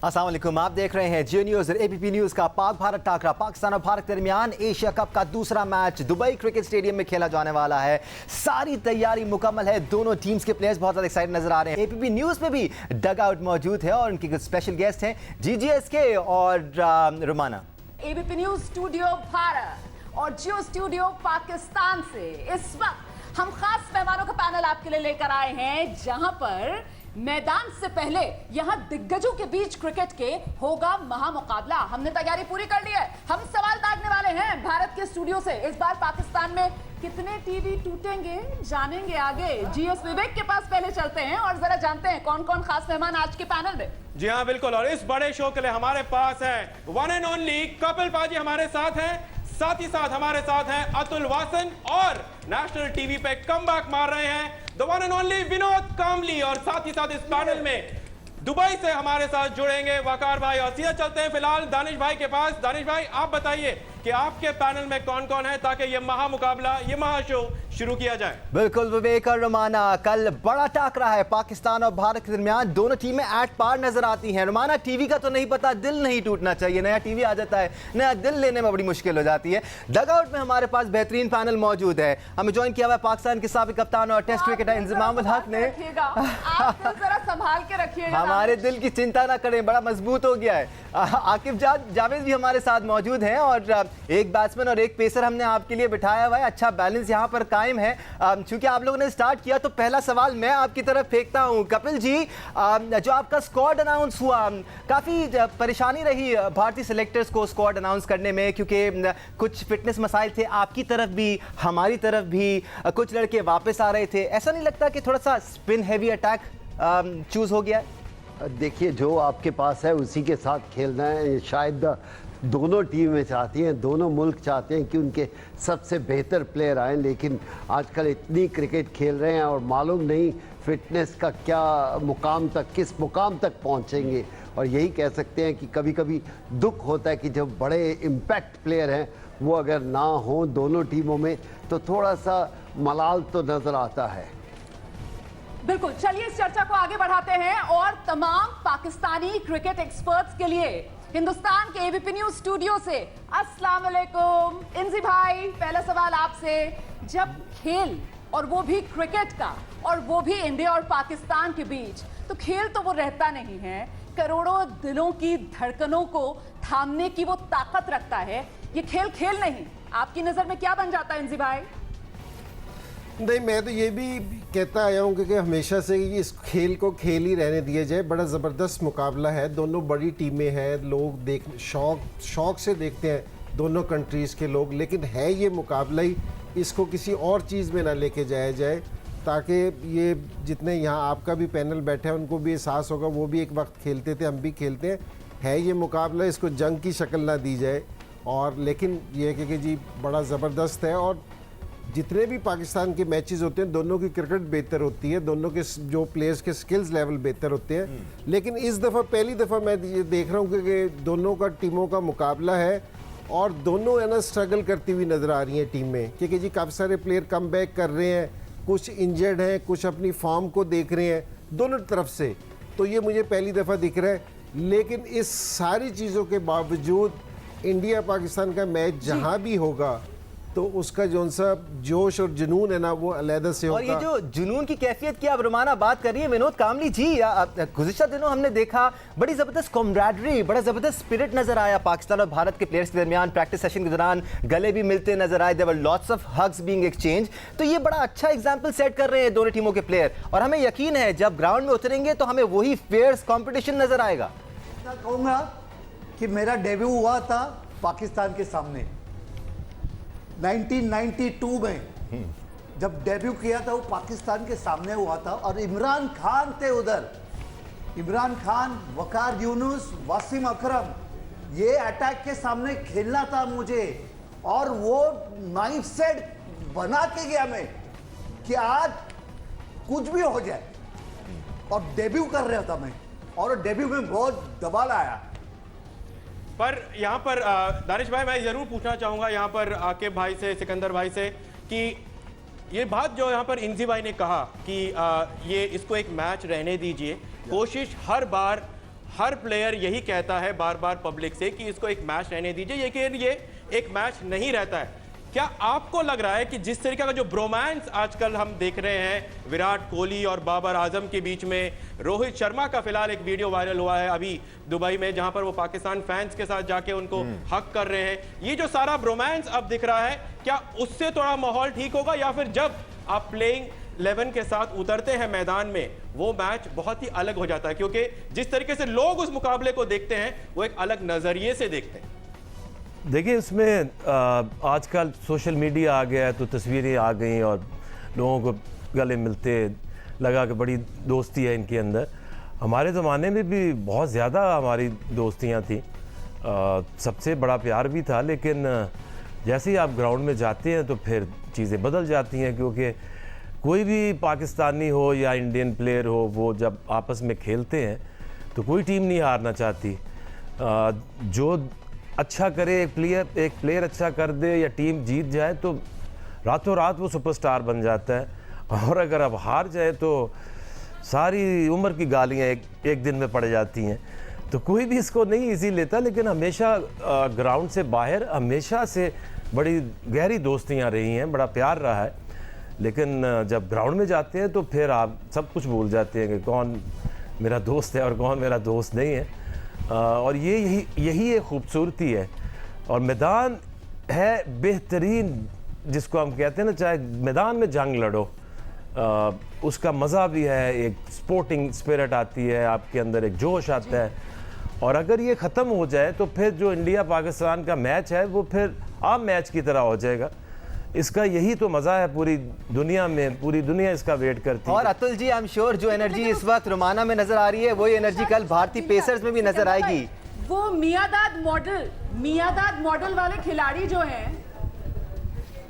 अस्सलाम वालेकुम, आप देख रहे हैं जियो न्यूज़ और एबीपी न्यूज़ का पाक भारत टाकरा। पाकिस्तान और भारत के दरमियान एशिया कप का दूसरा मैच दुबई क्रिकेट स्टेडियम में खेला जाने वाला है। सारी तैयारी मुकम्मल है, दोनों टीम्स के प्लेयर्स बहुत ज़्यादा एक्साइटेड नजर आ रहे हैं। एबीपी न्यूज़ में भी डग आउट मौजूद है और उनके कुछ स्पेशल गेस्ट हैं जीजीएसके और रुमाना। एबीपी न्यूज़ स्टूडियो भारत और जियो स्टूडियो पाकिस्तान से इस वक्त हम खास मेहमानों का पैनल आपके लिए लेकर आए हैं, जहां पर मैदान से पहले यहां दिग्गजों के बीच क्रिकेट के होगा महामुकाबला। हमने तैयारी पूरी कर ली है, हम सवाल दागने वाले हैं भारत के स्टूडियो से। इस बार पाकिस्तान में कितने टीवी टूटेंगे जानेंगे आगे। जीएस विवेक के पास पहले चलते हैं और जरा जानते हैं कौन कौन खास मेहमान आज के पैनल में। जी हाँ बिल्कुल, और इस बड़े शो के लिए हमारे पास है वन एंड ओनली कपिल पाजी हमारे साथ हैं, साथ ही साथ हमारे साथ हैं अतुल वासन और नेशनल टीवी पे कमबैक मार रहे हैं the one and only Vinod Kambli. और साथ ही साथ इस पैनल में दुबई से हमारे साथ जुड़ेंगे वकार भाई। और सीधा चलते हैं फिलहाल दानिश भाई के पास। दानिश भाई, आप बताइए कि आपके पैनल में कौन कौन है ताकि ये महामुकाबला, ये महाशो शुरू किया जाए। बिल्कुल विवेक और रुमाना, कल बड़ा टाकरा है पाकिस्तान और भारत के दरमियान। दोनों टीमें एट पार नजर आती हैं। रुमाना, टीवी का तो नहीं पता, दिल नहीं टूटना चाहिए। नया टीवी आ जाता है, नया दिल लेने में बड़ी मुश्किल हो जाती है। डगआउट में हमारे पास बेहतरीन पैनल मौजूद है। हमें ज्वाइन किया हुआ है पाकिस्तान के साबिक कप्तान और टेस्ट क्रिकेटर इंजमाम उल हक ने। संभाल के रखिएगा, हमारे दिल की चिंता ना करें, बड़ा मजबूत हो गया है। आकिब जावेद भी हमारे साथ मौजूद हैं और एक बैट्समैन और एक पेसर हमने आपके लिए बिठाया हुआ है। अच्छा बैलेंस यहाँ पर कायम है। चूंकि आप लोगों ने स्टार्ट किया तो पहला सवाल मैं आपकी तरफ फेंकता हूँ। कपिल जी, जो आपका स्क्वाड अनाउंस हुआ, काफ़ी परेशानी रही भारतीय सिलेक्टर्स को स्क्वाड अनाउंस करने में, क्योंकि कुछ फिटनेस मसाइल थे आपकी तरफ भी हमारी तरफ भी। कुछ लड़के वापस आ रहे थे। ऐसा नहीं लगता कि थोड़ा सा स्पिन हैवी अटैक चूज हो गया है? देखिए, जो आपके पास है उसी के साथ खेलना है। शायद दोनों टीमें चाहती हैं, दोनों मुल्क चाहते हैं कि उनके सबसे बेहतर प्लेयर आएँ, लेकिन आजकल इतनी क्रिकेट खेल रहे हैं और मालूम नहीं फिटनेस का क्या मुकाम तक, किस मुकाम तक पहुंचेंगे। और यही कह सकते हैं कि कभी कभी दुख होता है कि जब बड़े इम्पैक्ट प्लेयर हैं वो अगर ना हो दोनों टीमों में तो थोड़ा सा मलाल तो नज़र आता है। बिल्कुल, चलिए इस चर्चा को आगे बढ़ाते हैं और तमाम पाकिस्तानी क्रिकेट एक्सपर्ट्स के लिए हिंदुस्तान के एबीपी न्यूज़ स्टूडियो से अस्सलाम वालेकुम। इंजी भाई, पहला सवाल आपसे। जब खेल, और वो भी क्रिकेट का, और वो भी इंडिया और पाकिस्तान के बीच, तो खेल तो वो रहता नहीं है, करोड़ों दिलों की धड़कनों को थामने की वो ताकत रखता है। ये खेल खेल नहीं, आपकी नजर में क्या बन जाता है इंजी भाई? नहीं, मैं तो ये भी कहता आया हूँ कि हमेशा से इस खेल को खेल ही रहने दिया जाए। बड़ा ज़बरदस्त मुकाबला है, दोनों बड़ी टीमें हैं, लोग देख शौक से देखते हैं दोनों कंट्रीज़ के लोग। लेकिन है ये मुकाबला ही, इसको किसी और चीज़ में ना लेके जाया जाए, ताकि ये जितने यहाँ आपका भी पैनल बैठा है उनको भी एहसास होगा, वो भी एक वक्त खेलते थे, हम भी खेलते हैं। है ये मुकाबला, इसको जंग की शक्ल ना दी जाए। और लेकिन ये है कि जी बड़ा ज़बरदस्त है, और जितने भी पाकिस्तान के मैचेस होते हैं दोनों की क्रिकेट बेहतर होती है, दोनों के जो प्लेयर्स के स्किल्स लेवल बेहतर होते हैं। लेकिन इस दफ़ा पहली दफ़ा मैं ये देख रहा हूँ कि दोनों का टीमों का मुकाबला है और दोनों है ना स्ट्रगल करती हुई नज़र आ रही हैं टीम में, क्योंकि जी काफ़ी सारे प्लेयर कम बैक कर रहे हैं, कुछ इंजर्ड हैं, कुछ अपनी फॉर्म को देख रहे हैं दोनों तरफ से। तो ये मुझे पहली दफ़ा दिख रहा है। लेकिन इस सारी चीज़ों के बावजूद इंडिया पाकिस्तान का मैच जहाँ भी होगा तो उसका जो सा जोश और जुनून है ना वो अलग से होगा। और ये जो जुनून की कैफियत की आप रुमाना बात कर रही है विनोद कामली जी, गुज़िश्ता दिनों हमने देखा बड़ी ज़बरदस्त कॉमरेडरी, बड़ा ज़बरदस्त स्पिरिट नज़र आया पाकिस्तान और भारत के प्लेयर्स के दरमियान। प्रैक्टिस देर के दौरान गले भी मिलते नजर आए, there were lots of hugs being exchange. तो ये बड़ा अच्छा एग्जाम्पल सेट कर रहे हैं दोनों टीमों के प्लेयर, और हमें यकीन है जब ग्राउंड में उतरेंगे तो हमें वही फेयर्स कॉम्पिटिशन नजर आएगा। मैं कहूँगा कि मेरा डेब्यू हुआ था पाकिस्तान के सामने 1992 में, जब डेब्यू किया था वो पाकिस्तान के सामने हुआ था और इमरान खान थे उधर। इमरान खान, वकार यूनुस, वासिम अकरम, ये अटैक के सामने खेलना था मुझे। और वो माइंड सेट बना के गया मैं कि आज कुछ भी हो जाए, और डेब्यू कर रहा था मैं, और डेब्यू में बहुत दबाव आया। पर यहाँ पर दानिश भाई, मैं जरूर पूछना चाहूंगा यहाँ पर आकिब भाई से, सिकंदर भाई से, कि ये बात जो यहाँ पर इंजी भाई ने कहा कि ये इसको एक मैच रहने दीजिए, कोशिश हर बार हर प्लेयर यही कहता है बार बार पब्लिक से कि इसको एक मैच रहने दीजिए, लेकिन ये एक मैच नहीं रहता है। क्या आपको लग रहा है कि जिस तरीके का जो ब्रोमांस आजकल हम देख रहे हैं विराट कोहली और बाबर आजम के बीच में, रोहित शर्मा का फिलहाल एक वीडियो वायरल हुआ है अभी दुबई में जहां पर वो पाकिस्तान फैंस के साथ जाके उनको हक कर रहे हैं, ये जो सारा ब्रोमांस अब दिख रहा है, क्या उससे थोड़ा माहौल ठीक होगा, या फिर जब आप प्लेइंग 11 के साथ उतरते हैं मैदान में वो मैच बहुत ही अलग हो जाता है? क्योंकि जिस तरीके से लोग उस मुकाबले को देखते हैं वो एक अलग नजरिए से देखते हैं। देखिए, इसमें आजकल सोशल मीडिया आ गया है तो तस्वीरें आ गई और लोगों को गले मिलते लगा कि बड़ी दोस्ती है इनके अंदर। हमारे ज़माने में भी बहुत ज़्यादा हमारी दोस्तियां थी, सबसे बड़ा प्यार भी था, लेकिन जैसे ही आप ग्राउंड में जाते हैं तो फिर चीज़ें बदल जाती हैं, क्योंकि कोई भी पाकिस्तानी हो या इंडियन प्लेयर हो, वो जब आपस में खेलते हैं तो कोई टीम नहीं हारना चाहती। जो अच्छा करे, एक प्लेयर अच्छा कर दे या टीम जीत जाए तो रातों रात वो सुपरस्टार बन जाता है, और अगर अब हार जाए तो सारी उम्र की गालियाँ एक दिन में पड़ जाती हैं। तो कोई भी इसको नहीं इजी लेता, लेकिन हमेशा ग्राउंड से बाहर हमेशा से बड़ी गहरी दोस्तियाँ रही हैं, बड़ा प्यार रहा है। लेकिन जब ग्राउंड में जाते हैं तो फिर आप सब कुछ भूल जाते हैं कि कौन मेरा दोस्त है और कौन मेरा दोस्त नहीं है। और यही एक खूबसूरती है। और मैदान है बेहतरीन, जिसको हम कहते हैं ना, चाहे मैदान में जंग लड़ो, उसका मज़ा भी है, एक स्पोर्टिंग स्पिरिट आती है आपके अंदर, एक जोश आता है। और अगर ये ख़त्म हो जाए तो फिर जो इंडिया पाकिस्तान का मैच है वो फिर आम मैच की तरह हो जाएगा। इसका यही तो मज़ा है पूरी दुनिया में, पूरी दुनिया इसका वेट करती है। और Atul ji, I am sure जो एनर्जी इस वक्त रोमाना में नजर आ रही है वही एनर्जी कल भारतीय पेसर्स में भी नजर आएगी। वो मियादाद मॉडल वाले खिलाड़ी जो हैं,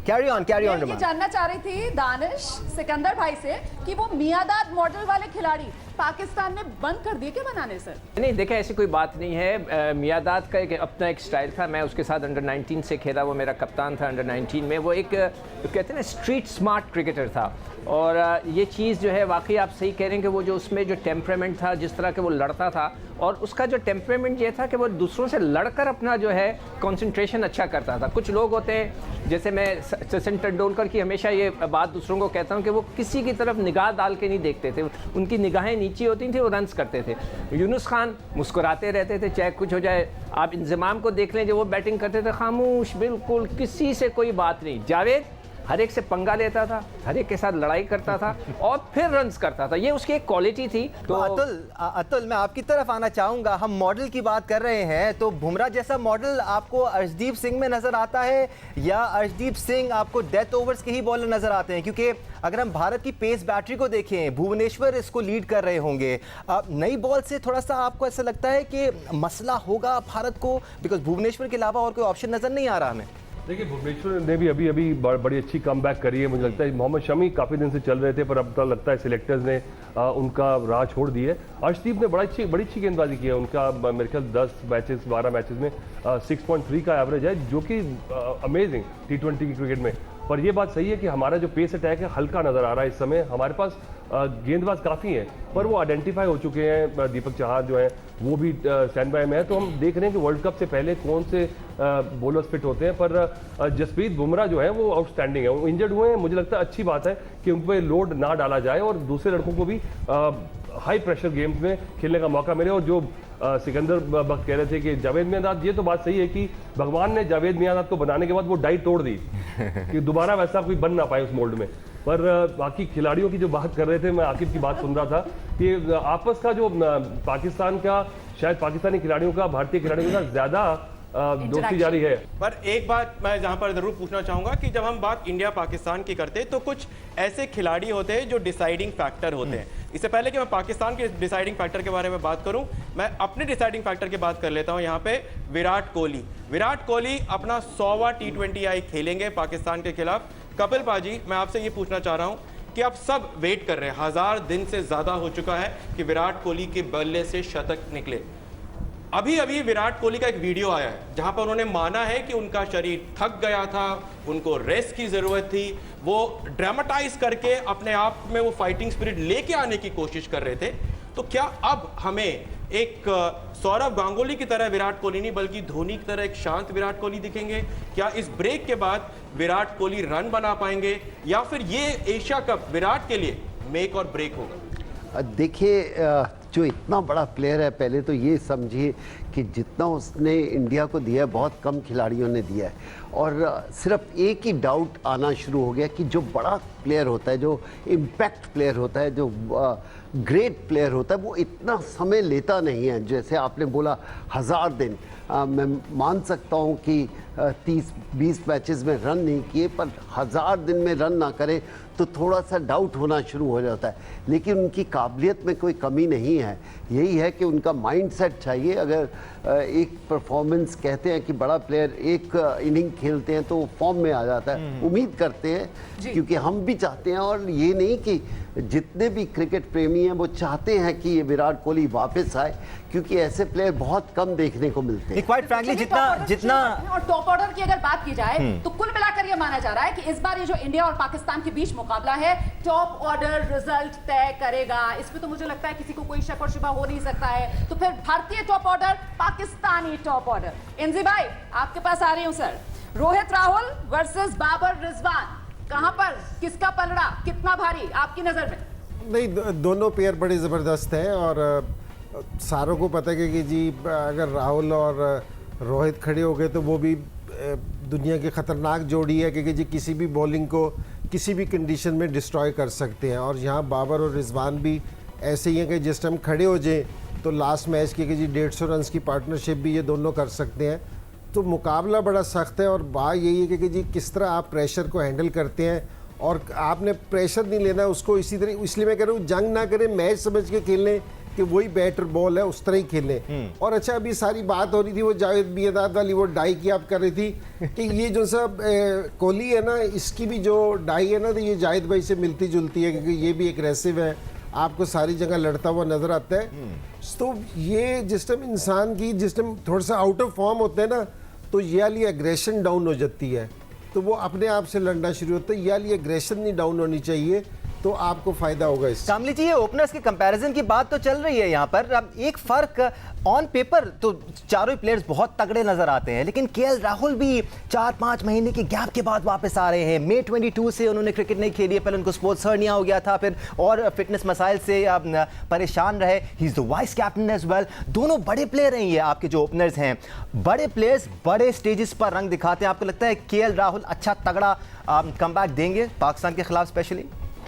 कैरी ऑन ये जानना चाह रही थी दानिश सिकंदर भाई से कि वो मियादाद मॉडल वाले खिलाड़ी पाकिस्तान ने बंद कर दिए क्या बनाने? सर नहीं, देखिए ऐसी कोई बात नहीं है। मियादाद का अपना एक स्टाइल था। मैं उसके साथ अंडर 19 से खेला, वो मेरा कप्तान था अंडर 19 में। वो एक कहते हैं ना स्ट्रीट स्मार्ट क्रिकेटर था। और ये चीज़ जो है वाकई आप सही कह रहे हैं कि वो जो उसमें जो टेम्परामेंट था, जिस तरह के वो लड़ता था, और उसका जो टेम्परामेंट ये था कि वो दूसरों से लड़कर अपना जो है कंसंट्रेशन अच्छा करता था। कुछ लोग होते हैं, जैसे मैं सचिन तेंदुलकर की हमेशा ये बात दूसरों को कहता हूँ कि वो किसी की तरफ निगाह डाल के नहीं देखते थे, उनकी निगाहें नीचे होती थी, वो रन्स करते थे। यूनुस खान मुस्कुराते रहते थे चाहे कुछ हो जाए। आप इंजमाम को देख लें, जो वो बैटिंग करते थे खामोश, बिल्कुल किसी से कोई बात नहीं। जावेद हर एक से पंगा लेता था, हर एक के साथ लड़ाई करता था और फिर रन्स करता था। ये उसकी एक क्वालिटी थी। तो अतुल मैं आपकी तरफ आना चाहूंगा। हम मॉडल की बात कर रहे हैं, तो बुमराह जैसा मॉडल आपको अर्शदीप सिंह में नजर आता है, या अर्शदीप सिंह आपको डेथ ओवर्स के ही बॉलर नजर आते हैं? क्योंकि अगर हम भारत की पेस बैटरी को देखें, भुवनेश्वर इसको लीड कर रहे होंगे। नई बॉल से थोड़ा सा आपको ऐसा लगता है कि मसला होगा भारत को, बिकॉज भुवनेश्वर के अलावा और कोई ऑप्शन नजर नहीं आ रहा हमें? देखिए, भुवनेश्वर ने भी अभी बड़ी अच्छी कमबैक करी है। मुझे लगता है मोहम्मद शमी काफ़ी दिन से चल रहे थे, पर अब तो लगता है सिलेक्टर्स ने उनका राह छोड़ दी है। अर्शदीप ने बड़ी अच्छी गेंदबाजी की है। उनका मेरे ख्याल 12 मैचेस में 6.3 का एवरेज है, जो कि अमेजिंग T20 की क्रिकेट में। पर यह बात सही है कि हमारा जो पेस अटैक है हल्का नज़र आ रहा है इस समय। हमारे पास गेंदबाज काफ़ी हैं, पर वो आइडेंटिफाई हो चुके हैं। दीपक चहार जो है वो भी स्टैंड बाय में है। तो हम देख रहे हैं कि वर्ल्ड कप से पहले कौन से बॉलर्स फिट होते हैं। पर जसप्रीत बुमराह जो है वो आउटस्टैंडिंग है। वो इंजर्ड हुए हैं, मुझे लगता है अच्छी बात है कि उन पर लोड ना डाला जाए और दूसरे लड़कों को भी हाई प्रेशर गेम्स में खेलने का मौका मिले। और जो सिकंदर बख्त कह रहे थे कि जावेद मियांदाद, ये तो बात सही है कि भगवान ने जावेद मियांदाद को बनाने के बाद वो डाइट तोड़ दी कि दोबारा वैसा कोई बन ना पाए उस मोल्ड में। पर बाकी खिलाड़ियों की जो बात कर रहे थे, मैं आकिब की बात सुन रहा था कि आपस का जो पाकिस्तान का, शायद पाकिस्तानी खिलाड़ियों का भारतीय खिलाड़ियों के साथ ज़्यादा दोस्ती जारी है। पर एक बात मैं जहां पर जरूर पूछना चाहूंगा कि जब हम बात इंडिया पाकिस्तान की करते हैं तो कुछ ऐसे खिलाड़ी होते हैं जो डिसाइडिंग फैक्टर होते हैं। इससे पहले कि मैं पाकिस्तान के डिसाइडिंग फैक्टर के बारे में बात करूं, मैं अपने डिसाइडिंग फैक्टर की बात कर लेता हूं। यहां पे विराट कोहली अपना 100वां T20I खेलेंगे पाकिस्तान के खिलाफ। कपिल पाजी, मैं आपसे ये पूछना चाह रहा हूं कि आप सब वेट कर रहे हैं, 1000 दिन से ज्यादा हो चुका है कि विराट कोहली के बल्ले से शतक निकले। अभी विराट कोहली का एक वीडियो आया है जहां पर उन्होंने माना है कि उनका शरीर थक गया था, उनको रेस्ट की जरूरत थी। वो ड्रामेटाइज करके अपने आप में वो फाइटिंग स्पिरिट लेके आने की कोशिश कर रहे थे। तो क्या अब हमें एक सौरव गांगुली की तरह विराट कोहली नहीं बल्कि धोनी की तरह एक शांत विराट कोहली दिखेंगे? क्या इस ब्रेक के बाद विराट कोहली रन बना पाएंगे या फिर ये एशिया कप विराट के लिए मेक और ब्रेक होगा? देखिए, जो इतना बड़ा प्लेयर है, पहले तो ये समझिए कि जितना उसने इंडिया को दिया है बहुत कम खिलाड़ियों ने दिया है। और सिर्फ एक ही डाउट आना शुरू हो गया कि जो बड़ा प्लेयर होता है, जो इम्पैक्ट प्लेयर होता है, जो ग्रेट प्लेयर होता है, वो इतना समय लेता नहीं है। जैसे आपने बोला 1000 दिन, मैं मान सकता हूँ कि 30-20 मैचेस में रन नहीं किए, पर 1000 दिन में रन ना करें तो थोड़ा सा डाउट होना शुरू हो जाता है। लेकिन उनकी काबिलियत में कोई कमी नहीं है, यही है कि उनका माइंडसेट चाहिए। अगर एक परफॉर्मेंस कहते हैं कि बड़ा प्लेयर एक इनिंग खेलते हैं तो वो फॉर्म में आ जाता है, उम्मीद करते हैं, क्योंकि हम भी चाहते हैं, और ये नहीं कि जितने भी क्रिकेट प्रेमी हैं वो चाहते हैं कि ये विराट कोहली वापस आए, क्योंकि ऐसे प्लेयर बहुत कम देखने को मिलते हैं। क्वाइट फ्रैंकली जितना और टॉप ऑर्डर की अगर बात की जाए तो कुल मिलाकर ये माना जा रहा है कि इस बार ये जो इंडिया और पाकिस्तान के बीच मुकाबला है, टॉप ऑर्डर रिजल्ट तय करेगा। इसमें तो मुझे लगता है किसी को कोई शक और शुबा हो नहीं सकता है। तो फिर भारतीय top order, Pakistani top order. Inzi भाई, आपके पास आ रही हूं सर। रोहित राहुल वर्सेस बाबर रिजवान, कहां पर किसका पलड़ा कितना भारी आपकी नजर में? नहीं, दोनों पेयर बड़े ज़बरदस्त हैं और सारों को पता है कि जी अगर राहुल और रोहित खड़े हो गए तो वो भी दुनिया की ख़तरनाक जोड़ी है, क्योंकि जी किसी भी बॉलिंग को किसी भी कंडीशन में डिस्ट्रॉय कर सकते हैं। और यहाँ बाबर और रिजवान भी ऐसे ही हैं कि जिस टाइम खड़े हो जाए तो लास्ट मैच की कि जी 150 रन की पार्टनरशिप भी ये दोनों कर सकते हैं। तो मुकाबला बड़ा सख्त है और बात यही है कि जी किस तरह आप प्रेशर को हैंडल करते हैं। और आपने प्रेशर नहीं लेना उसको, इसी तरह, इसलिए मैं कह रहा हूँ जंग ना करें, मैच समझ के खेलें कि वही बैट और बॉल है, उस तरह ही खेलें। और अच्छा, अभी सारी बात हो रही थी वो जावेद मियांदाद वाली, वो डाई की आप कर रही थी कि ये जो सब कोहली है ना, इसकी भी जो डाई है ना, तो ये जावेद भाई से मिलती जुलती है, क्योंकि ये भी एग्रेसिव है, आपको सारी जगह लड़ता हुआ नजर आता है। तो ये जिस टाइम इंसान की, जिस टाइम थोड़ा सा आउट ऑफ फॉर्म होते हैं ना, तो ये वाली एग्रेशन डाउन हो जाती है, तो वो अपने आप से लड़ना शुरू होता है। ये वाली एग्रेशन नहीं डाउन होनी चाहिए, तो आपको फायदा होगा इससे। कामली जी, ये ओपनर्स के कंपैरिजन की बात तो चल रही है यहाँ पर। अब एक फर्क, ऑन पेपर तो चारों ही प्लेयर्स बहुत तगड़े नजर आते हैं, लेकिन केएल राहुल भी 4-5 महीने के गैप के बाद वापस आ रहे हैं। मई 22 से उन्होंने क्रिकेट नहीं खेली है, पहले उनको स्पोर्ट्स हर्निया हो गया था, फिर और फिटनेस मसाइल से परेशान रहे। He is the vice captain as well. दोनों बड़े प्लेयर हैं ये आपके जो ओपनर्स हैं। बड़े प्लेयर्स बड़े स्टेजेस पर रंग दिखाते हैं। आपको लगता है केएल राहुल अच्छा तगड़ा कमबैक देंगे पाकिस्तान के खिलाफ स्पेशली?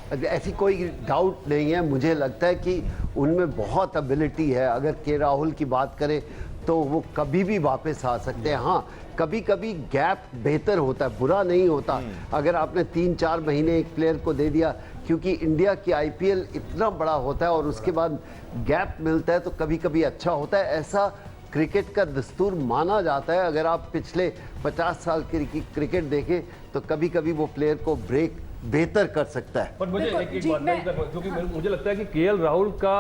ऐसी कोई डाउट नहीं है। मुझे लगता है कि उनमें बहुत एबिलिटी है। अगर के राहुल की बात करें तो वो कभी भी वापस आ सकते हैं। हाँ, कभी कभी गैप बेहतर होता है, बुरा नहीं होता। अगर आपने 3-4 महीने एक प्लेयर को दे दिया, क्योंकि इंडिया की आईपीएल इतना बड़ा होता है और उसके बाद गैप मिलता है, तो कभी कभी अच्छा होता है। ऐसा क्रिकेट का दस्तूर माना जाता है। अगर आप पिछले 50 साल की क्रिकेट देखें तो कभी कभी वो प्लेयर को ब्रेक बेहतर कर सकता है। पर मुझे एक बात, क्योंकि मुझे लगता है कि केएल राहुल का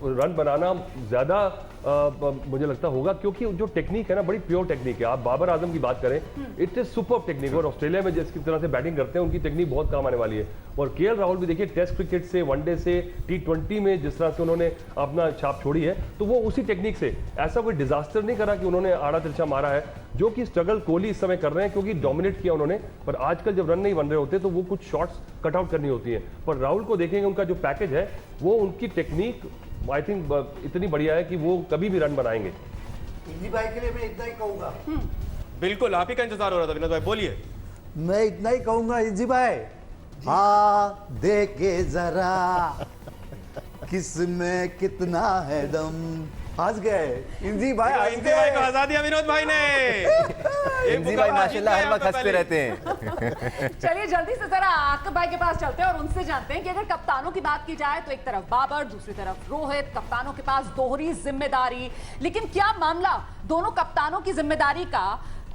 रन बनाना ज़्यादा मुझे लगता होगा, क्योंकि जो टेक्निक है ना, बड़ी प्योर टेक्निक है। आप बाबर आजम की बात करें, इट इज सुपर टेक्निक, और ऑस्ट्रेलिया में जिस तरह से बैटिंग करते हैं उनकी टेक्निक बहुत काम आने वाली है। और केएल राहुल भी देखिए, टेस्ट क्रिकेट से, वनडे से, T20 में जिस तरह से उन्होंने अपना छाप छोड़ी है, तो वो उसी टेक्निक से, ऐसा कोई डिजास्टर नहीं करा कि उन्होंने आड़ा तिरछा मारा है, जो कि स्ट्रगल कोहली इस समय कर रहे हैं, क्योंकि डोमिनेट किया उन्होंने। पर आजकल जब रन नहीं बन रहे होते तो वो कुछ शॉट्स कट आउट करनी होती है। पर राहुल को देखेंगे, उनका जो पैकेज है, वो उनकी टेक्निक आई थिंक इतनी बढ़िया है कि वो कभी भी रन बनाएंगे। इंजी भाई के लिए मैं इतना ही कहूंगा। बिल्कुल, आप ही का इंतजार हो रहा था विनोद भाई, बोलिए। मैं इतना ही कहूंगा इंजी भाई, हाँ देखे जरा किसमें कितना है दम। हंस गए इंजी भाई, इंजी भाई को हंसा दिया विनोद भाई ने। इंजी भाई माशाल्लाह हर वक्त हंसते रहते हैं। चलिए जल्दी से जरा आकिब भाई के पास चलते हैं और उनसे जानते हैं कि अगर कप्तानों की बात की जाए तो एक तरफ बाबर, दूसरी तरफ रोहित, कप्तानों के पास दोहरी जिम्मेदारी। लेकिन क्या मामला दोनों कप्तानों की जिम्मेदारी का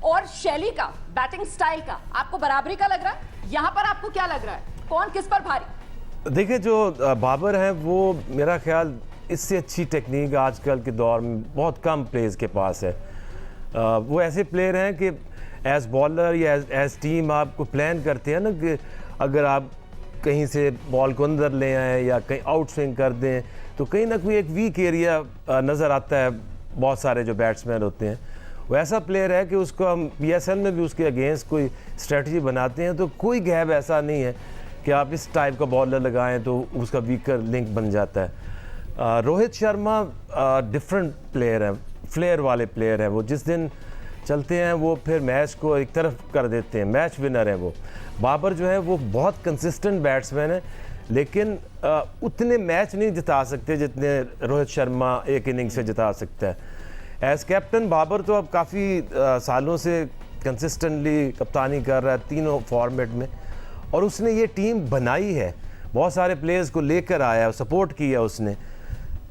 और शैली का, बैटिंग स्टाइल का आपको बराबरी का लग रहा है? यहां पर आपको क्या लग रहा है, कौन किस पर भारी? देखिए, जो बाबर है वो मेरा ख्याल इससे अच्छी टेक्निक आजकल के दौर में बहुत कम प्लेयर्स के पास है। वो ऐसे प्लेयर हैं कि एज बॉलर या एज टीम आपको प्लान करते हैं ना कि अगर आप कहीं से बॉल को अंदर ले आएँ या कहीं आउट स्विंग कर दें, तो कहीं ना कोई एक वीक एरिया नज़र आता है बहुत सारे जो बैट्समैन होते हैं। वो ऐसा प्लेयर है कि उसको हम PSL में भी उसके अगेंस्ट कोई स्ट्रेटजी बनाते हैं तो कोई गैप ऐसा नहीं है कि आप इस टाइप का बॉलर लगाएं तो उसका वीकर लिंक बन जाता है। रोहित शर्मा डिफरेंट प्लेयर हैं, फ्लेयर वाले प्लेयर हैं। वो जिस दिन चलते हैं वो फिर मैच को एक तरफ कर देते हैं, मैच विनर हैं वो। बाबर जो है वो बहुत कंसिस्टेंट बैट्समैन है, लेकिन उतने मैच नहीं जिता सकते जितने रोहित शर्मा एक इनिंग से जिता सकता है। एज कैप्टन बाबर तो अब काफ़ी सालों से कंसिस्टेंटली कप्तानी कर रहा है तीनों फॉर्मेट में, और उसने ये टीम बनाई है, बहुत सारे प्लेयर्स को लेकर आया, सपोर्ट किया उसने।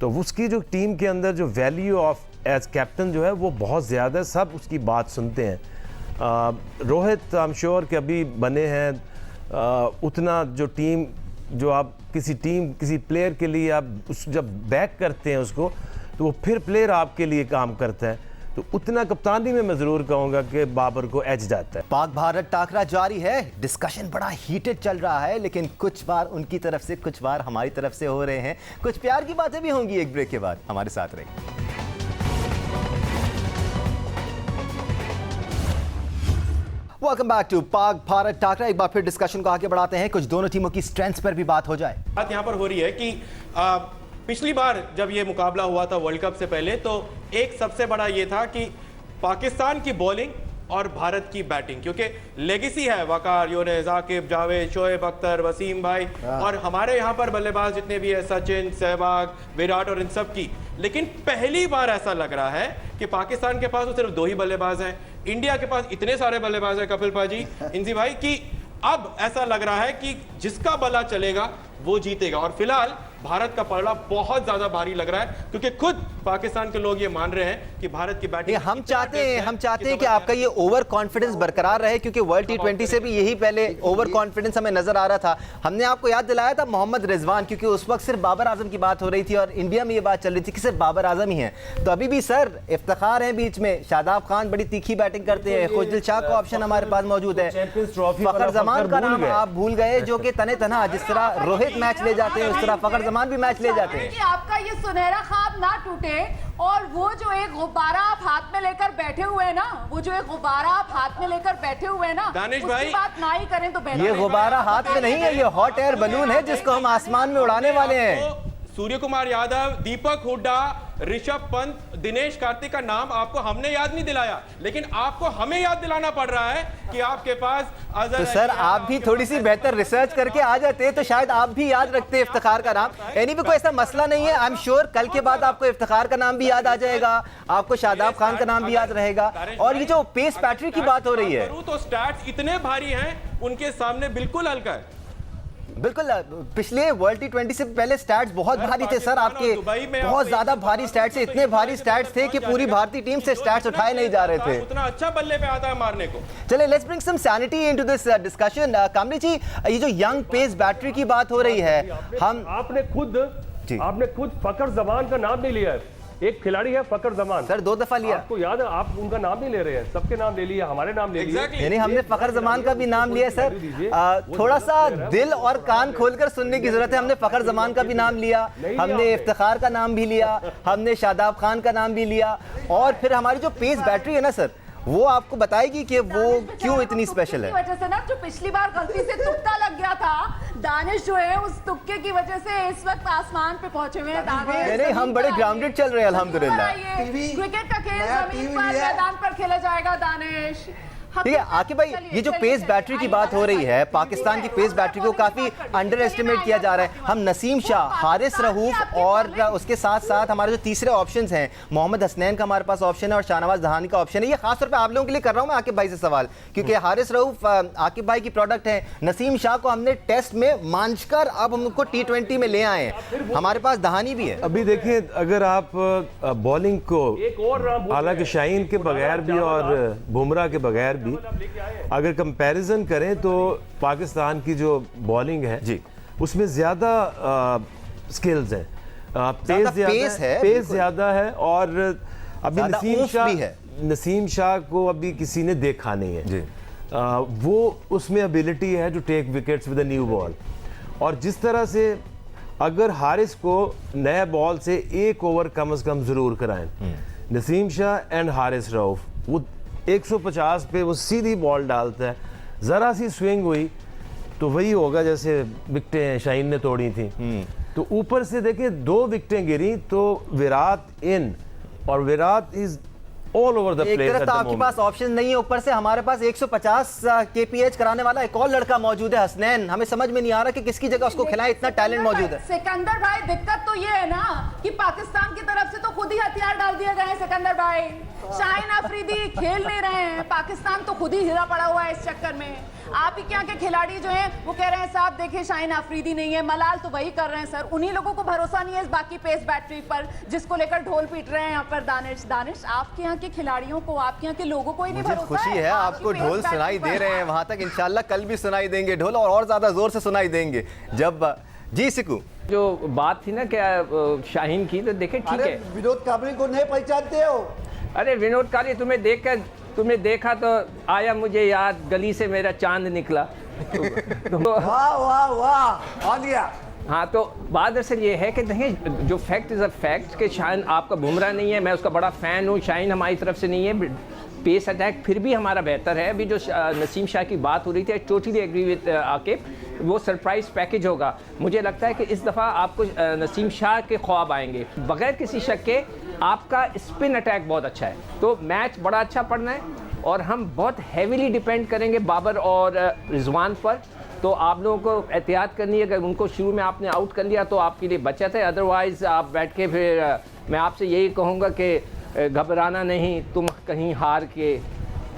तो उसकी जो टीम के अंदर जो वैल्यू ऑफ एज कैप्टन जो है वो बहुत ज़्यादा है, सब उसकी बात सुनते हैं। रोहित आई एम श्योर कि अभी बने हैं उतना जो टीम जो आप किसी प्लेयर के लिए आप उस जब बैक करते हैं उसको तो वो फिर प्लेयर आपके लिए काम करता है, तो उतना कप्तानी में मैं ज़रूर कहूँगा कि बाबर को एज जाता है। पाक भारत टाकरा जारी है, डिस्कशन बड़ा हीटेड चल रहा है, लेकिन कुछ बार उनकी तरफ से कुछ बार हमारी तरफ से हो रहे हैं। कुछ प्यार की बातें भी होंगी एक ब्रेक के बाद, हमारे साथ रहिए। Welcome back to Pak Bharat टाकरा। एक बार फिर डिस्कशन को आगे बढ़ाते हैं, कुछ दोनों टीमों की स्ट्रेंथ्स पर भी बात हो जाए। बात यहाँ पर हो रही है कि पिछली बार जब ये मुकाबला हुआ था वर्ल्ड कप से पहले, तो एक सबसे बड़ा ये था कि पाकिस्तान की बॉलिंग और भारत की बैटिंग, क्योंकि लेगेसी है वकार, यूनुस, आकिब, जावेद, शोएब अख्तर, वसीम भाई, और हमारे यहाँ पर बल्लेबाज जितने भी है सचिन, सहवाग, विराट और इन सब की। लेकिन पहली बार ऐसा लग रहा है कि पाकिस्तान के पास तो सिर्फ 2 ही बल्लेबाज हैं, इंडिया के पास इतने सारे बल्लेबाज हैं कपिल पाजी, इंजी भाई, कि अब ऐसा लग रहा है कि जिसका बल्ला चलेगा वो जीतेगा। और फिलहाल भारत का पलड़ा बहुत ज्यादा भारी लग रहा है, क्योंकि खुद पाकिस्तान के लोग ये मान रहे हैं कि भारत की बैटिंग हम चाहते हैं कि आपका ये ओवर कॉन्फिडेंस बरकरार रहे, क्योंकि वर्ल्ड T20 से भी यही पहले ओवर कॉन्फिडेंस हमें नजर आ रहा था। हमने आपको याद दिलाया था मोहम्मद रिजवान, क्योंकि उस वक्त सिर्फ बाबर आजम की बात हो रही थी और इंडिया में ये बात चल रही थी कि सिर्फ बाबर आजम ही है। तो अभी भी सर इफ्तिखार है बीच में, शादाब खान बड़ी तीखी बैटिंग करते हैं, खुशदिल शाह का ऑप्शन हमारे पास मौजूद है, फखर जमान का नाम आप भूल गए, जो कि तने तना जिस तरह रोहित मैच ले जाते हैं उस तरह फखर जमान भी मैच ले जाते हैं। कि आपका ये सुनहरा ख्वाब ना टूटे, और वो जो एक गुब्बारा आप हाथ में लेकर बैठे हुए हैं ना, वो जो एक गुब्बारा आप हाथ में लेकर बैठे हुए हैं ना, दानिश उसकी भाई, बात ना ही करें तो बेहतर। ये गुब्बारा हाथ में नहीं है, ये हॉट एयर बलून है जिसको हम आसमान में उड़ाने वाले हैं। सूर्य कुमार यादव, दीपक हुड्डा, ऋषभ पंत, दिनेश कार्तिक का नाम आपको हमने याद नहीं दिलाया, लेकिन आपको हमें याद दिलाना पड़ रहा है कि आपके पास तो सर आप भी थोड़ी सी बेहतर रिसर्च करके आ जाते तो शायद आप भी याद रखते इफ्तिखार का नाम। एनी भी कोई ऐसा मसला नहीं है, आई एम श्योर कल के बाद आपको इफ्तिखार का नाम भी याद आ जाएगा, आपको शादाब खान का नाम भी याद रहेगा। और ये जो पेस बैटरी की बात हो रही है, तो स्टैट्स इतने भारी हैं, उनके सामने बिल्कुल हल्का है। बिल्कुल, पिछले वर्ल्ड T20 से पहले स्टैट्स बहुत भारी थे सर आपके, बहुत ज्यादा भारी स्टैट्स, इतने भारी स्टैट्स थे कि पूरी भारतीय टीम से स्टैट्स उठाए नहीं जा रहे थे। उतना अच्छा बल्ले पे आता है मारने को। चलिए let's bring some sanity into this discussion. Kamri ji, ये जो यंग पेस बैटरी की बात हो रही है, आपने खुद फखर जमान का नाम नहीं लिया है। एक खिलाड़ी है फखर जमान, सर 2 दफा लिया, आपको याद है? आप उनका नाम नहीं ले रहे हैं, सबके नाम ले लिया, हमारे नाम ले लिए। यानी हमने फखर जमान का भी नाम लिया सर। थोड़ा सा दिल और कान खोलकर सुनने की जरूरत है। हमने फखर जमान का भी नाम लिया, हमने इफ्तिखार का नाम भी लिया, हमने शादाब खान का नाम भी लिया, और फिर हमारी जो पेस बैटरी है ना सर, वो आपको बताएगी कि वो क्यों इतनी स्पेशल है। वजह से ना, जो पिछली बार गलती से तुक्का लग गया था, दानिश जो है उस तुक्के की वजह से इस वक्त आसमान पे पहुंचे हुए हैं। नहीं, हम बड़े ग्राउंडेड चल रहे हैं अल्हम्दुलिल्लाह। क्रिकेट का खेल जमीन पर, मैदान पर खेला जाएगा दानिश। ठीक है आकिब भाई, ये जो पेस बैटरी की बात हो रही है, पाकिस्तान की पेस बैटरी को काफी अंडर एस्टिमेट किया जा रहा है। हम नसीम शाह, हारिस रऊफ और उसके साथ साथ हमारे जो तीसरे ऑप्शंस हैं, मोहम्मद हसनैन का हमारे पास ऑप्शन है और शाहनवाज दहानी का ऑप्शन है। ये खासतौर पे आप लोगों के लिए कर रहा हूं मैं आकिब भाई से सवाल, क्योंकि हारिस रऊफ आकिब भाई की प्रोडक्ट है, नसीम शाह को हमने टेस्ट में मांझकर अब हम उनको T20 में ले आए हैं, हमारे पास दहानी भी है। अभी देखिए, अगर आप बॉलिंग को हालांकि शाहीन के बगैर भी और बुमराह के बगैर भी अगर कंपैरिजन करें तो पाकिस्तान की जो बॉलिंग है जी, उसमें ज्यादा स्किल्स हैं, पेस ज्यादा है, और अभी नसीम शाह को अभी किसी ने देखा नहीं है जी। वो उसमें एबिलिटी है जो take wickets with a new ball, और जिस तरह से अगर हारिस को नए बॉल से एक ओवर कम से कम ज़रूर कराएं, नसीम शाह एंड हारिस रऊफ, वो 150 पे वो सीधी बॉल डालता है, ज़रा सी स्विंग हुई तो वही होगा जैसे विकेटें शाहीन ने तोड़ी थी। तो ऊपर से देखे 2 विकेटें गिरी तो विराट इन, और Virat is all over the एक प्लेस। तरफ तो आपके पास ऑप्शन नहीं है, ऊपर से हमारे पास 150 kph कराने वाला एक और लड़का मौजूद है, हसनैन। हमें समझ में नहीं आ रहा कि किसकी जगह उसको खिलाएं, इतना टैलेंट मौजूद है। सिकंदर भाई, दिक्कत तो ये है ना कि पाकिस्तान की तरफ से तो खुद ही हथियार डाल दिए गए हैं। सिकंदर भाई, शाहीन अफरीदी खेल नहीं रहे हैं, पाकिस्तान तो खुद ही हिला पड़ा हुआ है इस चक्कर में। आप ही के यहाँ के खिलाड़ी जो हैं वो कह रहे हैं साहब देखिए शाहीन अफरीदी नहीं है, मलाल तो वही कर रहे हैं सर। उन्हीं लोगों को भरोसा नहीं है इस बाकी पेस बैटरी पर, जिसको लेकर ढोल पीट रहे हैं यहाँ पर दानिश। आपके यहाँ के खिलाड़ियों को, आपके यहाँ के लोगों को ही नहीं भरोसा है। खुशी है आपको ढोल सुनाई दे रहे हैं वहां तक, इंशाल्लाह कल भी सुनाई देंगे ढोल, और ज्यादा जोर से सुनाई देंगे जब जी सिकू। जो बात थी ना क्या शाहीन की, तो देखे ठीक है, विनोद कांबली को नहीं पहचानते हो? अरे विनोद कांबली तुम्हें देखकर, तुमने देखा तो आया मुझे याद, गली से मेरा चांद निकला। तो वाह वाह वाह, आ गया। हाँ, तो बात दरअसल ये है कि देखिए जो फैक्ट इज़ अ फैक्ट कि शाहीन आपका बुमराह नहीं है, मैं उसका बड़ा फ़ैन हूँ, शाहीन हमारी तरफ से नहीं है, पेस अटैक फिर भी हमारा बेहतर है। अभी जो नसीम शाह की बात हो रही थी, I totally agree with Aqib, वो सरप्राइज पैकेज होगा। मुझे लगता है कि इस दफ़ा आपको नसीम शाह के ख्वाब आएंगे, बगैर किसी शक के। आपका स्पिन अटैक बहुत अच्छा है, तो मैच बड़ा अच्छा पड़ना है, और हम बहुत हैवीली डिपेंड करेंगे बाबर और रिजवान पर। तो आप लोगों को एहतियात करनी है, अगर उनको शुरू में आपने आउट कर लिया तो आपके लिए बचत है, अदरवाइज़ आप बैठ के फिर मैं आपसे यही कहूँगा कि घबराना नहीं, तुम कहीं हार के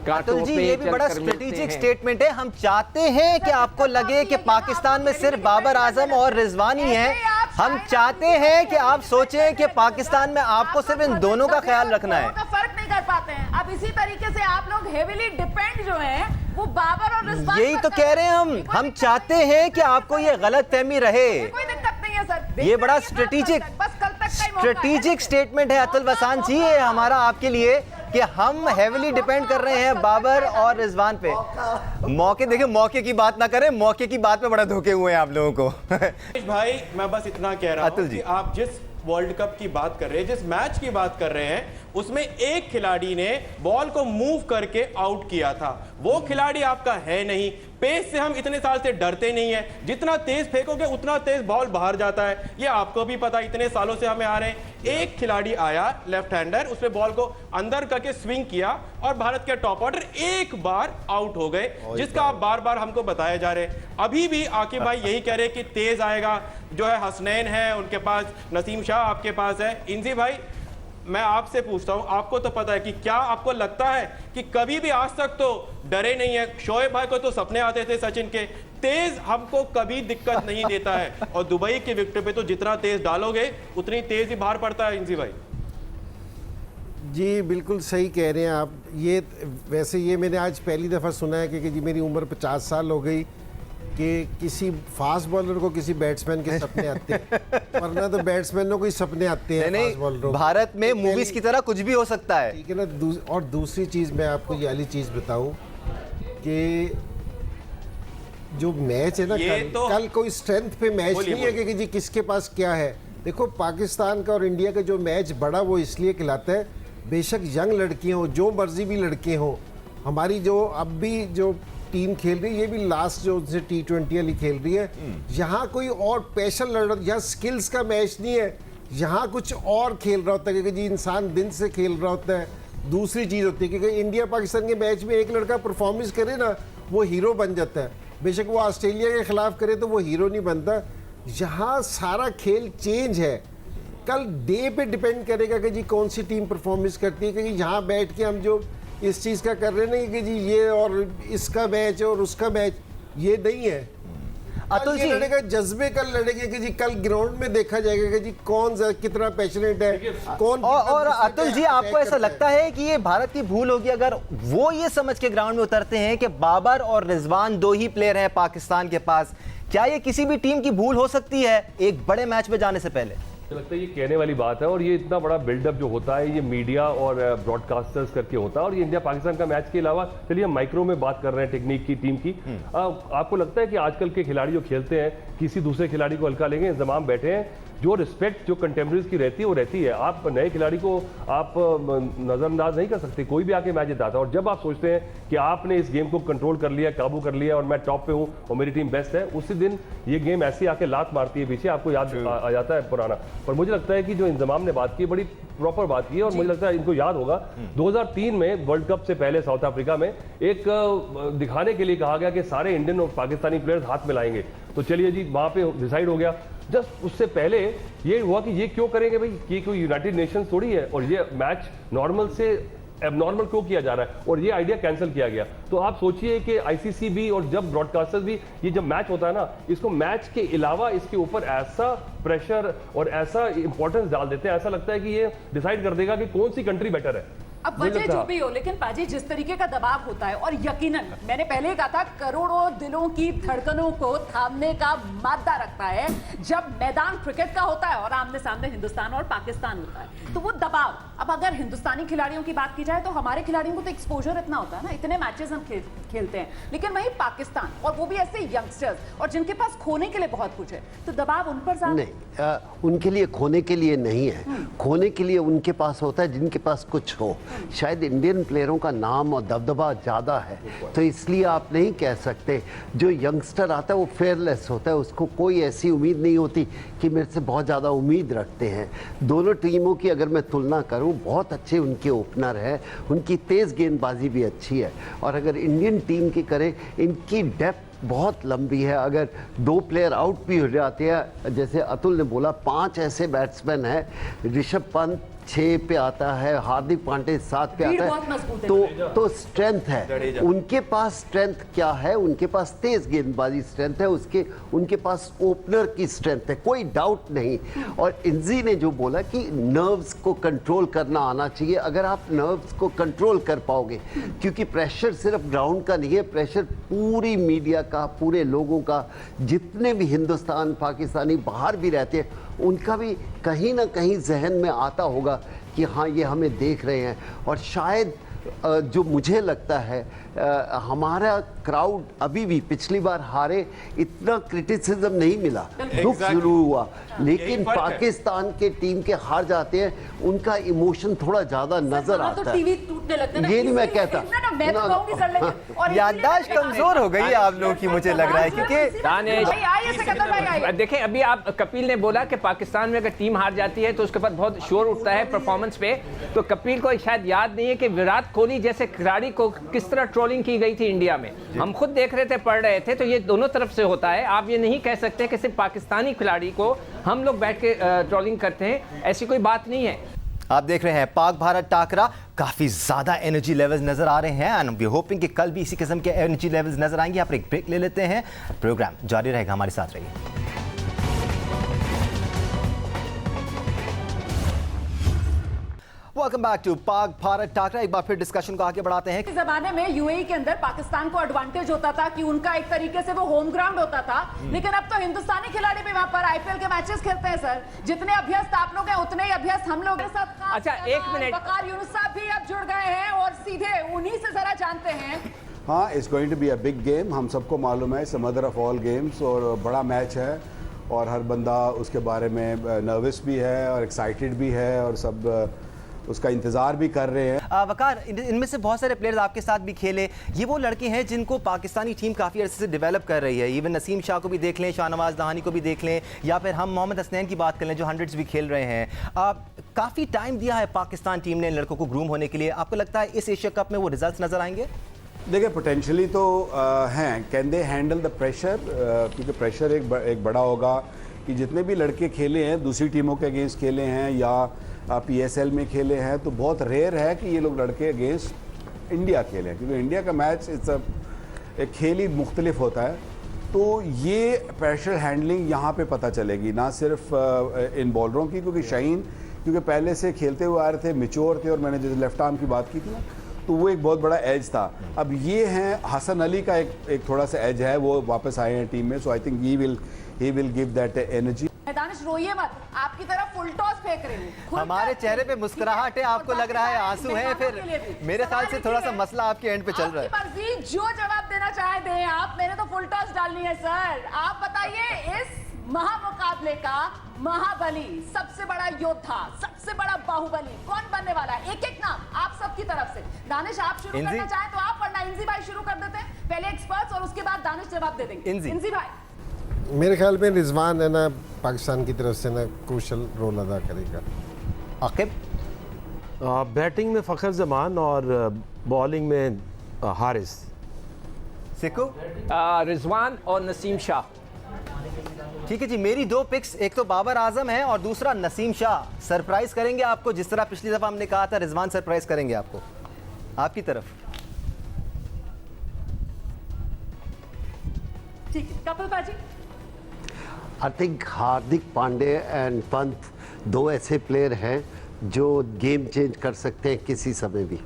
अतुल जी, ये भी बड़ा स्ट्रेटेजिक स्टेटमेंट है। हम चाहते हैं कि आपको लगे कि पाकिस्तान में सिर्फ बाबर आजम और रिजवान ही हैं। हम चाहते हैं कि आप सोचें कि पाकिस्तान में आपको सिर्फ इन दोनों का ख्याल रखना है। फर्क नहीं कर पाते हैं। अब इसी तरीके से आप लोग हेवीली डिपेंड जो हैं वो बाबर और रिजवान, यही तो कह रहे हैं हम चाहते हैं कि आपको ये गलतफहमी रहे। कोई दिक्कत नहीं है सर, ये बड़ा स्ट्रेटेजिक स्टेटमेंट है अतुल वसान जी, ये हमारा आपके लिए कि हम हेवीली डिपेंड कर रहे हैं बाबर और रिजवान पे। मौके देखिए, मौके की बात ना करें, मौके की बात में बड़ा धोखे हुए हैं आप लोगों को। भाई मैं बस इतना कह रहा अतुल हूं जी, कि आप जिस वर्ल्ड कप की बात कर रहे हैं, जिस मैच की बात कर रहे हैं, उसमें एक खिलाड़ी ने बॉल को मूव करके आउट किया था, वो खिलाड़ी आपका है नहीं। पेस से हम इतने साल से डरते नहीं है, जितना तेज फेंकोगे उतना तेज बॉल बाहर जाता है, ये आपको भी पता, इतने सालों से हमें आ रहे हैं। एक खिलाड़ी आया लेफ्ट हैंडर, उसने बॉल को अंदर करके स्विंग किया और भारत के टॉप ऑर्डर एक बार आउट हो गए, जिसका आप बार बार हमको बताए जा रहे हैं। अभी भी आकिब भाई यही कह रहे हैं कि तेज आएगा, जो है हसनैन है उनके पास, नसीम शाह आपके पास है। इंजी भाई मैं आपसे पूछता हूं, आपको तो पता है कि क्या आपको लगता है कि कभी भी आज तक तो डरे नहीं है? शोएब भाई को तो सपने आते थे सचिन के, तेज हमको कभी दिक्कत नहीं देता है, और दुबई के विकेट पे तो जितना तेज डालोगे उतनी तेज ही बाहर पड़ता है। इंजी भाई जी बिल्कुल सही कह रहे हैं आप। ये वैसे ये मैंने आज पहली दफ़ा सुना है कि जी मेरी उम्र 50 साल हो गई कि किसी फास्ट बॉलर को किसी बैट्समैन के सपने आते हैं, वरना तो बैट्समैनों को ही सपने आते हैं फास्ट बॉलरों। भारत में मूवीज की तरह कुछ भी हो सकता है, ठीक है ना। और दूसरी चीज़ मैं आपको ये वाली चीज़ बताऊं कि जो मैच है ना, कल कोई स्ट्रेंथ पे मैच नहीं है कि जी किसके पास क्या है। देखो पाकिस्तान का और इंडिया का जो मैच बड़ा वो इसलिए खिलाता है, बेशक यंग लड़कियाँ हो, जो मर्जी भी लड़के हों, हमारी जो अब भी जो टीम खेल रही है, ये भी लास्ट जो उनसे T20 वाली खेल रही है, यहाँ कोई और पैशन लड़ रहा, यहाँ स्किल्स का मैच नहीं है, यहाँ कुछ और खेल रहा होता है क्योंकि जी इंसान दिन से खेल रहा होता है। दूसरी चीज़ होती है क्योंकि इंडिया पाकिस्तान के मैच में एक लड़का परफॉर्मेंस करे ना, वो हीरो बन जाता है, बेशक वो ऑस्ट्रेलिया के खिलाफ करे तो वो हीरो नहीं बनता। यहाँ सारा खेल चेंज है, कल डे पे डिपेंड करेगा कि जी कौन सी टीम परफॉर्मेंस करती है, क्योंकि यहाँ बैठ के हम जो इस चीज़ का कर रहे हैं कि जी ये और इसका मैच और उसका मैच, ये नहीं है। अतुल जी लड़ेगा, जज्बे कल लड़ेंगे कि जी कल ग्राउंड में देखा जाएगा कि जी कौन कितना पैशनेट है, कौन। और अतुल जी आपको ऐसा लगता है कि ये भारत की भूल होगी अगर वो ये समझ के ग्राउंड में उतरते हैं कि बाबर और रिजवान दो ही प्लेयर हैं पाकिस्तान के पास? क्या ये किसी भी टीम की भूल हो सकती है एक बड़े मैच में जाने से पहले? मुझे लगता है ये कहने वाली बात है, और ये इतना बड़ा बिल्डअप जो होता है ये मीडिया और ब्रॉडकास्टर्स करके होता है। और ये इंडिया पाकिस्तान का मैच के अलावा, चलिए हम माइक्रो में बात कर रहे हैं टेक्निक की, टीम की, आपको लगता है कि आजकल के खिलाड़ी जो खेलते हैं किसी दूसरे खिलाड़ी को हल्का लेंगे? इंतजाम बैठे हैं, जो रिस्पेक्ट जो कंटेम्प्रेरीज की रहती है वो रहती है। आप नए खिलाड़ी को आप नज़रअंदाज नहीं कर सकते, कोई भी आके मैच जिताता है। और जब आप सोचते हैं कि आपने इस गेम को कंट्रोल कर लिया, काबू कर लिया और मैं टॉप पे हूँ और मेरी टीम बेस्ट है, उसी दिन ये गेम ऐसी आके लात मारती है पीछे, आपको याद आ जाता है पुराना। पर मुझे लगता है कि जो इंतजाम ने बात की बड़ी प्रॉपर बात की है, और मुझे लगता है इनको याद होगा 2003 में वर्ल्ड कप से पहले साउथ अफ्रीका में एक दिखाने के लिए कहा गया कि सारे इंडियन और पाकिस्तानी प्लेयर्स हाथ मिलाएंगे। तो चलिए जी, वहाँ पे डिसाइड हो गया। जस्ट उससे पहले ये हुआ कि ये क्यों करेंगे भाई, ये कोई यूनाइटेड नेशंस थोड़ी है, और ये मैच नॉर्मल से एबनॉर्मल क्यों किया जा रहा है, और ये आइडिया कैंसिल किया गया। तो आप सोचिए कि आईसीसी भी और जब ब्रॉडकास्टर्स भी, ये जब मैच होता है ना, इसको मैच के अलावा इसके ऊपर ऐसा प्रेशर और ऐसा इंपॉर्टेंस डाल देते हैं, ऐसा लगता है कि ये डिसाइड कर देगा कि कौन सी कंट्री बेटर है। अब वजह जो भी हो, लेकिन पाजी जिस तरीके का दबाव होता है, और यकीनन मैंने पहले ही कहा था, करोड़ों दिलों की धड़कनों को थामने का मादा रखता है जब मैदान क्रिकेट का होता है और आमने सामने हिंदुस्तान और पाकिस्तान होता है, तो वो दबाव। अब अगर हिंदुस्तानी खिलाड़ियों की बात की जाए तो हमारे खिलाड़ियों को तो एक्सपोजर इतना होता है ना, इतने मैचेस हम खेलते हैं, लेकिन वहीं पाकिस्तान, और वो भी ऐसे यंगस्टर्स और जिनके पास खोने के लिए बहुत कुछ है, तो दबाव उन पर नहीं, उनके लिए खोने के लिए नहीं है, खोने के लिए उनके पास होता है जिनके पास कुछ हो। शायद इंडियन प्लेयरों का नाम और दबदबा ज़्यादा है, तो इसलिए आप नहीं कह सकते। जो यंगस्टर आता है वो फेयरलेस होता है, उसको कोई ऐसी उम्मीद नहीं होती कि मेरे से बहुत ज़्यादा उम्मीद रखते हैं। दोनों टीमों की अगर मैं तुलना करूं, बहुत अच्छे उनके ओपनर हैं, उनकी तेज़ गेंदबाजी भी अच्छी है। और अगर इंडियन टीम की करें, इनकी डेप्थ बहुत लंबी है। अगर 2 प्लेयर आउट भी हो जाते हैं, जैसे अतुल ने बोला, 5 ऐसे बैट्समैन हैं, ऋषभ पंत 6 पे आता है, हार्दिक पांड्या 7 पे आता है, तो स्ट्रेंथ है उनके पास। स्ट्रेंथ क्या है? उनके पास तेज गेंदबाजी स्ट्रेंथ है, उनके पास ओपनर की स्ट्रेंथ है, कोई डाउट नहीं। और इंजी ने जो बोला कि नर्व्स को कंट्रोल करना आना चाहिए, अगर आप नर्व्स को कंट्रोल कर पाओगे, क्योंकि प्रेशर सिर्फ ग्राउंड का नहीं है, प्रेशर पूरी मीडिया का, पूरे लोगों का, जितने भी हिंदुस्तान पाकिस्तानी बाहर भी रहते हैं, उनका भी कहीं ना कहीं जहन में आता होगा कि हाँ, ये हमें देख रहे हैं। और शायद जो मुझे लगता है, हमारा क्राउड अभी भी पिछली बार हारे, इतना क्रिटिसिज्म नहीं मिला, दुख जरूर हुआ, लेकिन पाकिस्तान के टीम के हार जाते हैं, उनका इमोशन थोड़ा ज्यादा नजर आता है। ये नहीं मैं कहता, याददाश्त कमजोर हो गई है आप लोगों की, मुझे लग रहा है, क्योंकि देखें, अभी आप कपिल ने बोला कि पाकिस्तान में अगर टीम हार जाती है तो उसके ऊपर बहुत शोर उठता है परफॉर्मेंस पे, तो कपिल को शायद याद नहीं है कि विराट कोहली जैसे खिलाड़ी को किस तरह ट्रोलिंग की गई थी इंडिया में। हम खुद देख रहे थे, पढ़ रहे थे, तो ये दोनों तरफ से होता है। आप ये नहीं कह सकते कि सिर्फ पाकिस्तानी खिलाड़ी को हम लोग बैठ के ट्रोलिंग करते हैं, ऐसी कोई बात नहीं है। आप देख रहे हैं पाक भारत टाकरा, काफी ज्यादा एनर्जी लेवल्स नजर आ रहे हैं, एंड वी होपिंग कि कल भी इसी किस्म के एनर्जी लेवल्स नजर आएंगे। यहाँ पर एक ब्रेक ले लेते हैं, प्रोग्राम जारी रहेगा, हमारे साथ रहिए। Welcome back to Pak Bharat टाकरा। एक बार फिर डिस्कशन को आगे बढ़ाते हैं। इस जमाने में यूएई के अंदर पाकिस्तान को एडवांटेज होता था कि उनका एक तरीके से वो होम ग्राउंड होता था, लेकिन अब तो हिंदुस्तानी खिलाड़ी भी वहां पर आईपीएल के मैचेस खेलते हैं। सर, जितने अभ्यस्त आप लोग हैं उतने ही अभ्यस्त हम लोग। अच्छा, एक मिनट, वकार यूनुस साहब भी अब जुड़ गए हैं और सीधे उन्हीं से जरा जानते हैं। हाँ, it's going to be a big game, हम सबको मालूम है, it's mother of all games, और बड़ा मैच है, और हर बंदा उसके बारे में नर्वस भी है और एक्साइटेड भी है, और सब उसका इंतजार भी कर रहे हैं। वकार, इनमें से बहुत सारे प्लेयर्स आपके साथ भी खेले, ये वो लड़के हैं जिनको पाकिस्तानी टीम काफ़ी अरसे से डेवलप कर रही है। इवन नसीम शाह को भी देख लें, शाहनवाज दहानी को भी देख लें, या फिर हम मोहम्मद हसनैन की बात कर लें जो 100s भी खेल रहे हैं। काफ़ी टाइम दिया है पाकिस्तान टीम ने इन लड़कों को ग्रूम होने के लिए। आपको लगता है इस एशिया कप में वो रिजल्ट नजर आएंगे? देखिए, पोटेंशली तो हैं, can they handle the pressure, क्योंकि प्रेशर एक बड़ा होगा कि जितने भी लड़के खेले हैं, दूसरी टीमों के अगेंस्ट खेले हैं या PSL में खेले हैं, तो बहुत रेयर है कि ये लोग लड़के अगेंस्ट इंडिया खेले, क्योंकि इंडिया का मैच एक खेल ही मुख्तलिफ होता है। तो ये प्रेशर हैंडलिंग यहाँ पे पता चलेगी, ना सिर्फ इन बॉलरों की, क्योंकि शाहीन क्योंकि पहले से खेलते हुए आ रहे थे, मैच्योर थे, और मैंने जैसे लेफ्ट आर्म की बात की थी ना, तो वो एक बहुत बड़ा एज था। अब ये हैं, हसन अली का एक थोड़ा सा एज है, वो वापस आए हैं टीम में, so I think he will give that energy. Danish रोइए मत, आपकी तरफ फुल टॉस फेंक रही हूँ। खुद हमारे कर- चेहरे पे मुस्कुराहट है, ठीक आपको लग रहा है आंसू है, मेहमानों के लिए फिर भी। मेरे ख्याल से थोड़ा सा सवाल मसला आपके एंड पे चल रहा है। आपकी मर्जी, जो जवाब देना चाहे दें आप, मैंने तो फुल टॉस डालनी है सर। आप बताइए, इस महामुकाबले का महाबली, सबसे बड़ा योद्धा, सबसे बड़ा बाहुबली कौन बनने वाला है? एक एक नाम आप सबकी तरफ से। दानिश आप शुरू इंजी। करना चाहें तो आप, वरना इंजी भाई शुरू कर देते हैं। पहले एक्सपर्ट्स और उसके बाद दानिश जवाब दे देंगे। इंजी। भाई मेरे ख्याल में रिजवान है ना, पाकिस्तान की तरफ से ना क्रूशल रोल अदा करेगा। आकिब, बैटिंग में फ़खर जमान और बॉलिंग में हारिस। सिक्कू, रिजवान और नसीम शाह। ठीक है जी, मेरी दो पिक्स, एक तो बाबर आजम है और दूसरा नसीम शाह। सरप्राइज करेंगे आपको, जिस तरह पिछली दफा हमने कहा था रिजवान सरप्राइज करेंगे आपको। आपकी तरफ ठीक है, Kapil paji. I think Hardik Pandya and Pant दो ऐसे प्लेयर हैं जो गेम चेंज कर सकते हैं किसी समय भी।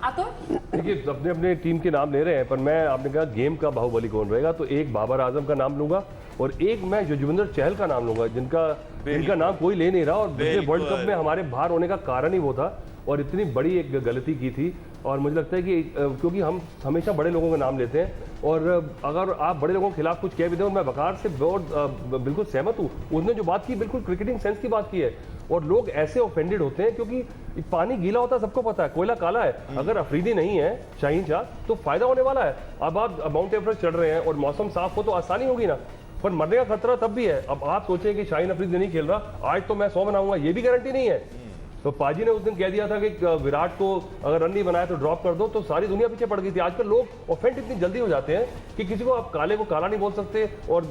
अतुल, देखिए अपने अपने टीम के नाम ले रहे हैं, पर मैं आपने कहा गेम का बाहुबली कौन रहेगा, तो एक बाबर आजम का नाम लूंगा और एक मैं युजवेंद्र चहल का नाम लूंगा, जिनका नाम कोई ले नहीं रहा। और पिछले वर्ल्ड कप में हमारे बाहर होने का कारण ही वो था और इतनी बड़ी एक गलती की थी। और मुझे लगता है कि क्योंकि हम हमेशा बड़े लोगों का नाम लेते हैं और अगर आप बड़े लोगों के खिलाफ कुछ कह भी दें, और मैं वकार से बहुत बिल्कुल सहमत हूँ, उसने जो बात की बिल्कुल क्रिकेटिंग सेंस की बात की है। और लोग ऐसे ऑफेंडेड होते हैं क्योंकि पानी गीला होता है, सबको पता है, कोयला काला है। अगर अफरीदी नहीं है शाहीन शाह तो फायदा होने वाला है। अब आप माउंट एवरेस्ट चढ़ रहे हैं और मौसम साफ हो तो आसानी होगी ना, पर मरने का खतरा तब भी है। अब आप सोचें कि शाहीन अफरीदी नहीं खेल रहा, आज तो मैं 100 बनाऊंगा, ये भी गारंटी नहीं है। तो पाजी ने उस दिन कह दिया था कि विराट को अगर रन नहीं बनाया तो ड्रॉप कर दो, तो सारी दुनिया पीछे पड़ गई थी। आजकल लोग ऑफेंड इतनी जल्दी हो जाते हैं कि किसी को आप काले को काला नहीं बोल सकते और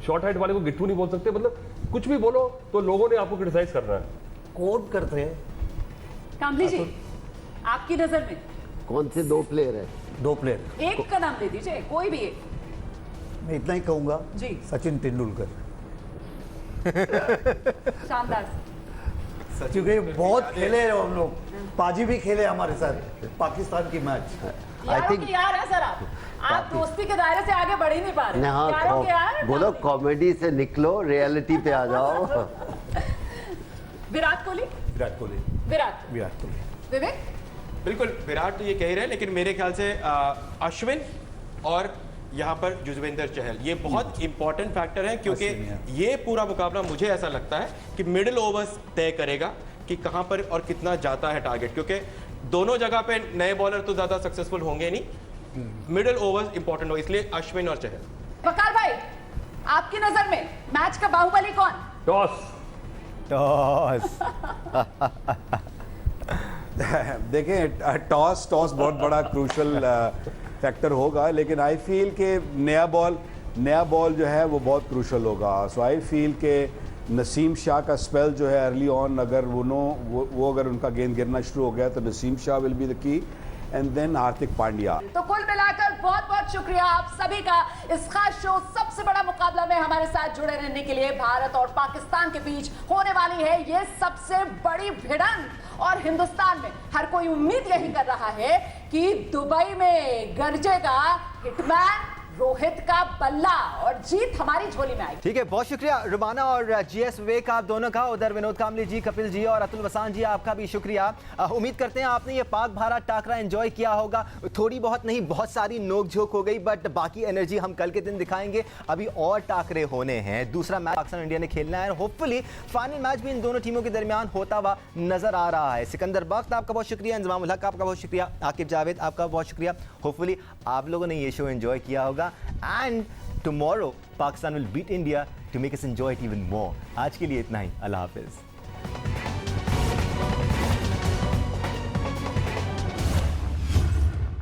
शॉर्ट हाइट वाले को गिट्टू नहीं बोल सकते। मतलब कुछ भी बोलो तो लोगों ने आपको क्रिटिसाइज करना है। कोड करते हैं। कामली जी, आपकी नजर में कौन से दो प्लेयर हैं? दो प्लेयर, एक का नाम दे दीजिए, कोई भी एक। मैं इतना ही कहूंगा जी। सचिन तेंदुलकर, शानदार। क्योंकि बहुत खेले हैं हम लोग, पाजी भी खेले हमारे साथ पाकिस्तान की मैच। यारों के यार है सर आप दोस्ती के दायरे से आगे बढ़ ही नहीं पा रहे। हाँ, यारों के यार, बोलो कॉमेडी से निकलो, रियलिटी पे आ जाओ। विराट कोहली। विराट कोहली। विराट कोहली। विवेक, बिल्कुल विराट तो ये कह रहे हैं, लेकिन मेरे ख्याल से अश्विन और यहाँ पर युजवेंद्र चहल ये बहुत इंपॉर्टेंट फैक्टर है, क्योंकि ये पूरा मुकाबला मुझे ऐसा लगता है कि मिडिल ओवर्स तय करेगा कि कहाँ पर और कितना जाता है टारगेट, क्योंकि दोनों जगह पे नए बॉलर तो ज्यादा सक्सेसफुल होंगे नहीं, मिडिल ओवर्स इंपॉर्टेंट हो, इसलिए अश्विन और चहल। वकार भाई, आपकी नजर में मैच का बाहुबली कौन? टॉस। टॉस। देखें टॉस बहुत बड़ा क्रूशल फैक्टर होगा, लेकिन आई फील के नया बॉल जो है वो बहुत क्रूशल होगा। सो आई फील के नसीम शाह का स्पेल जो है अर्ली ऑन, अगर वो अगर उनका गेंद गिरना शुरू हो गया तो Naseem Shah will be the key and then Hardik Pandya. तो कुल मिलाकर बहुत बहुत शुक्रिया आप सभी का इस खास शो सबसे बड़ा मुकाबला में हमारे साथ जुड़े रहने के लिए। भारत और पाकिस्तान के बीच होने वाली है ये सबसे बड़ी भिड़ंत और हिंदुस्तान में हर कोई उम्मीद यही कर रहा है कि दुबई में गरजेगा हिटमैन रोहित का बल्ला और जीत हमारी झोली में आएगी। ठीक है, बहुत शुक्रिया रुमाना और जीएस विवेक आप दोनों का, उधर विनोद कामली जी, कपिल जी और अतुल वसान जी आपका भी शुक्रिया। उम्मीद करते हैं आपने ये पाक भारत टाकरा एंजॉय किया होगा। थोड़ी बहुत नहीं, बहुत सारी नोक झोंक हो गई, बट बाकी एनर्जी हम कल के दिन दिखाएंगे। अभी और टाकरे होने हैं, दूसरा मैच पाकिस्तान इंडिया ने खेलना है और होपफुली फाइनल मैच भी इन दोनों टीमों के दरमियान होता हुआ नजर आ रहा है। सिकंदर बख्त आपका बहुत शुक्रिया, इंजमाम उल हक आपका बहुत शुक्रिया, आकिब जावेद आपका बहुत शुक्रिया। होपफुली आप लोगों ने ये शो एंजॉय किया होगा and tomorrow Pakistan will beat India to make us enjoy it even more. आज के लिए इतना ही, अल्लाह हाफिज।